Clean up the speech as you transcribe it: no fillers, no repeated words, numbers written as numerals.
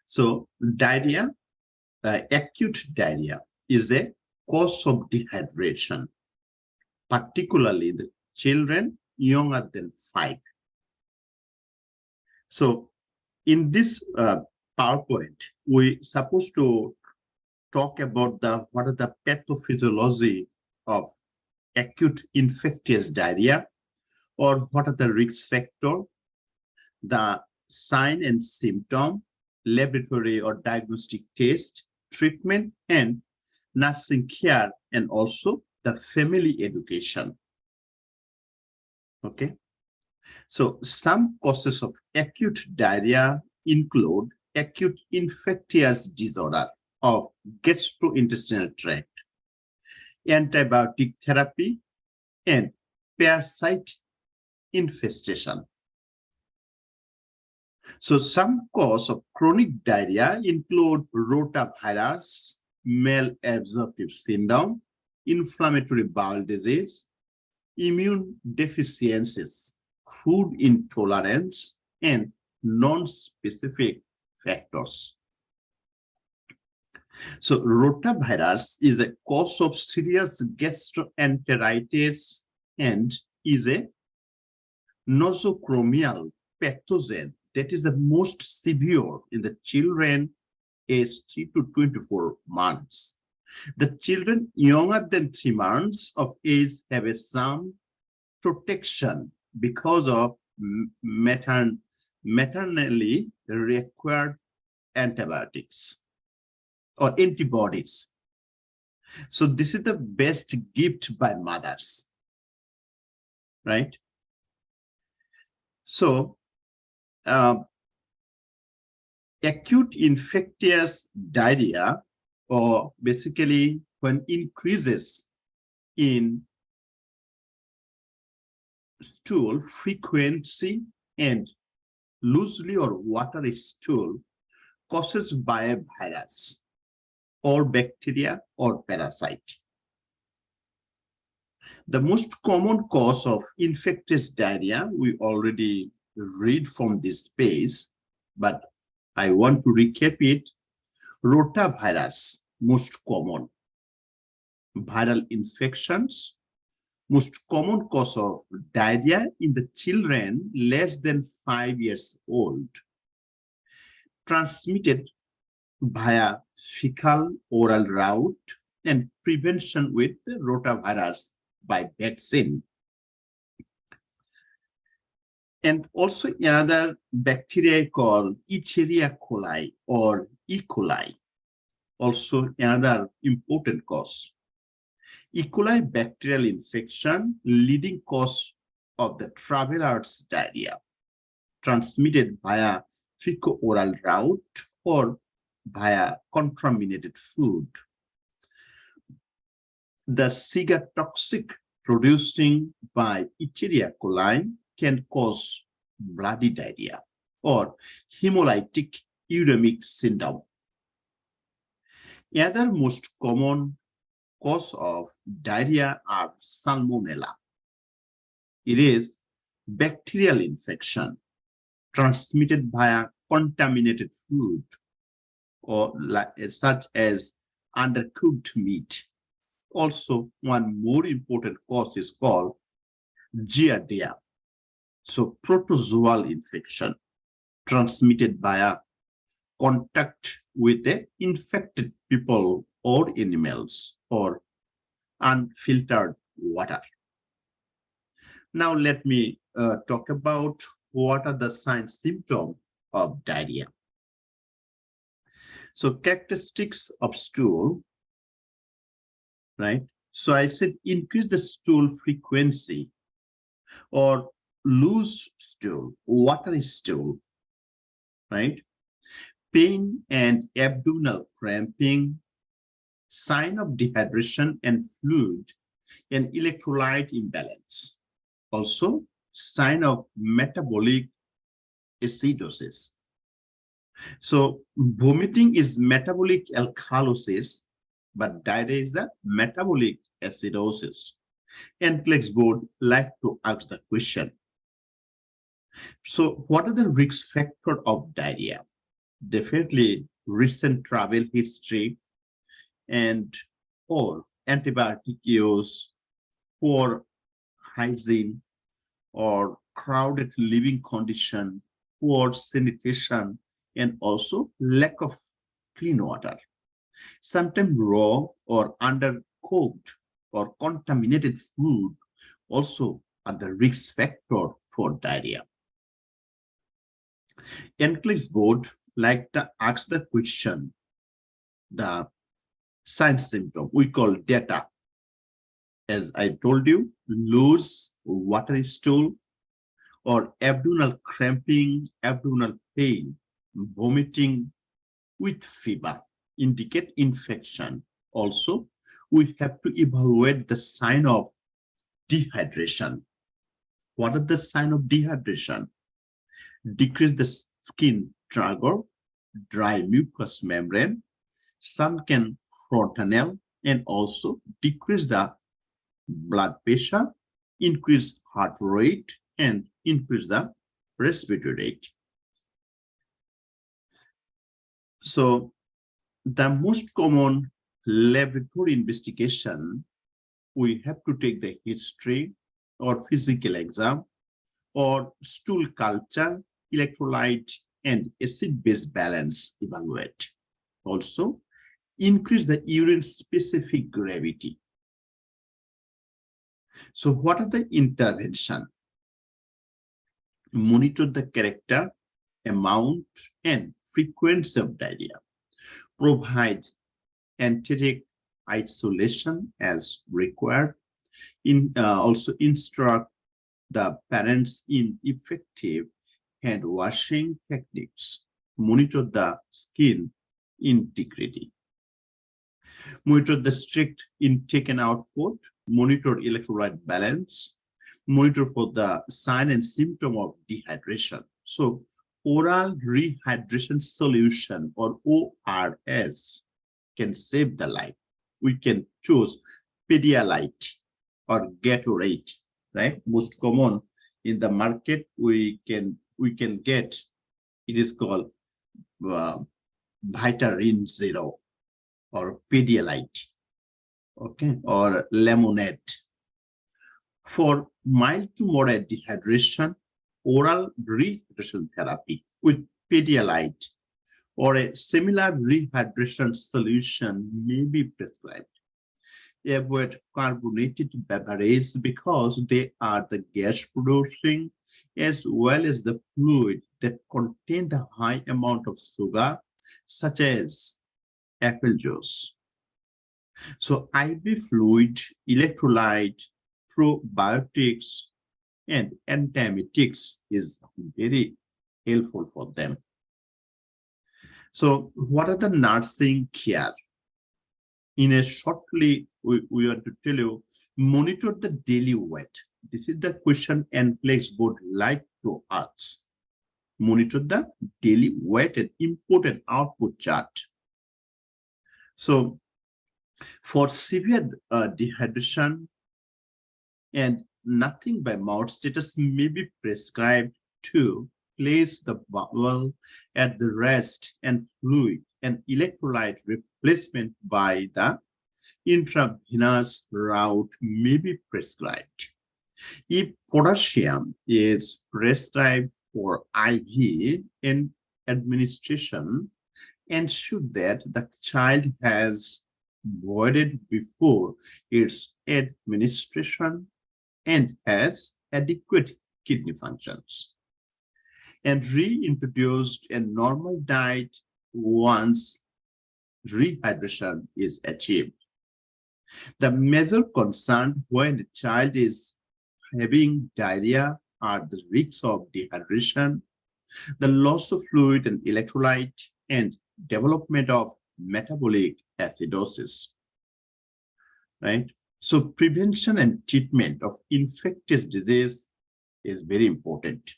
So diarrhea, acute diarrhea is a cause of dehydration, particularly the children younger than 5. So in this PowerPoint, we supposed to talk about what are the pathophysiology of acute infectious diarrhea, or what are the risk factor, the sign and symptom, laboratory or diagnostic test, treatment, and nursing care, and also the family education. Okay. So some causes of acute diarrhea include acute infectious disorder of gastrointestinal tract, antibiotic therapy, and parasite infestation. So some cause of chronic diarrhea include rotavirus, malabsorptive syndrome, inflammatory bowel disease, immune deficiencies, food intolerance, and non-specific factors. So rotavirus is a cause of serious gastroenteritis and is a nosocomial pathogen that is the most severe in the children aged 3 to 24 months. The children younger than 3 months of age have some protection because of maternally required antibiotics or antibodies. So this is the best gift by mothers, right? So acute infectious diarrhea, or basically when increases in stool frequency and loosely or watery stool, causes by a virus or bacteria or parasite. The most common cause of infectious diarrhea, we already read from this page, but I want to recap it. Rotavirus, most common. Viral infections, most common cause of diarrhea in the children less than 5 years old, transmitted via fecal oral route, and prevention with rotavirus by vaccine. And also another bacteria called Escherichia coli or E. coli, also another important cause. E. coli bacterial infection, leading cause of the traveler's diarrhea, transmitted via fecal-oral route or via contaminated food. The cigatotoxic producing by Escherichia coli can cause bloody diarrhea or hemolytic uremic syndrome. Other most common cause of diarrhea are Salmonella. It is bacterial infection transmitted via contaminated food or such as undercooked meat. Also, one more important cause is called Giardia. So protozoal infection transmitted via contact with the infected people or animals or unfiltered water. Now let me talk about what are the signs, symptoms of diarrhea. So characteristics of stool, right? So I said increase the stool frequency or loose stool, watery stool, right? Pain and abdominal cramping, sign of dehydration and fluid and electrolyte imbalance. Also, sign of metabolic acidosis. So vomiting is metabolic alkalosis, but diarrhea is the metabolic acidosis. NCLEX board like to ask the question. So what are the risk factors of diarrhea? definitely recent travel history, and or antibiotic use, poor hygiene, or crowded living condition, poor sanitation, and also lack of clean water. Sometimes raw or undercooked or contaminated food also are the risk factor for diarrhea. NCLEX board like to ask the question, the signs symptom we call data. As I told you, loose watery stool or abdominal cramping, abdominal pain, vomiting with fever indicate infection. Also, we have to evaluate the sign of dehydration. What are the signs of dehydration? Decrease the skin turgor, dry mucous membrane, sunken frontanel, and also decrease the blood pressure, increase heart rate, and increase the respiratory rate. So the most common laboratory investigation, we have to take the history or physical exam or stool culture, electrolyte, and acid-base balance evaluate. Also, increase the urine specific gravity. So what are the intervention? Monitor the character, amount, and frequency of diarrhea. Provide enteric isolation as required. Also instruct the parents in effective hand washing techniques. Monitor the skin integrity. Monitor the strict intake and output. Monitor electrolyte balance. Monitor for the sign and symptom of dehydration. So oral rehydration solution or ORS can save the life. We can choose Pedialyte or Gatorade, right? Most common in the market we can get. It is called Vitarin Zero or Pedialyte, okay, or Lemonade. For mild to moderate dehydration, oral rehydration therapy with Pedialyte or a similar rehydration solution may be prescribed. Avoid carbonated beverages because they are the gas producing as well as the fluid that contain the high amount of sugar, such as apple juice. So IV fluid, electrolyte, probiotics, and antiemetics is very helpful for them. So what are the nursing care? In a shortly, we want to tell you, monitor the daily weight. This is the question NCLEX board like to ask. Monitor the daily weight and input and output chart. So for severe dehydration and nothing by mouth status may be prescribed to place the bowel at the rest and fluid and electrolyte replacement by the intravenous route may be prescribed. If potassium is prescribed for IV and administration, ensure that the child has voided before its administration and has adequate kidney functions, and reintroduced a normal diet once rehydration is achieved. The major concern when a child is having diarrhea are the risks of dehydration, the loss of fluid and electrolyte, and development of metabolic acidosis, right? So prevention and treatment of infectious disease is very important.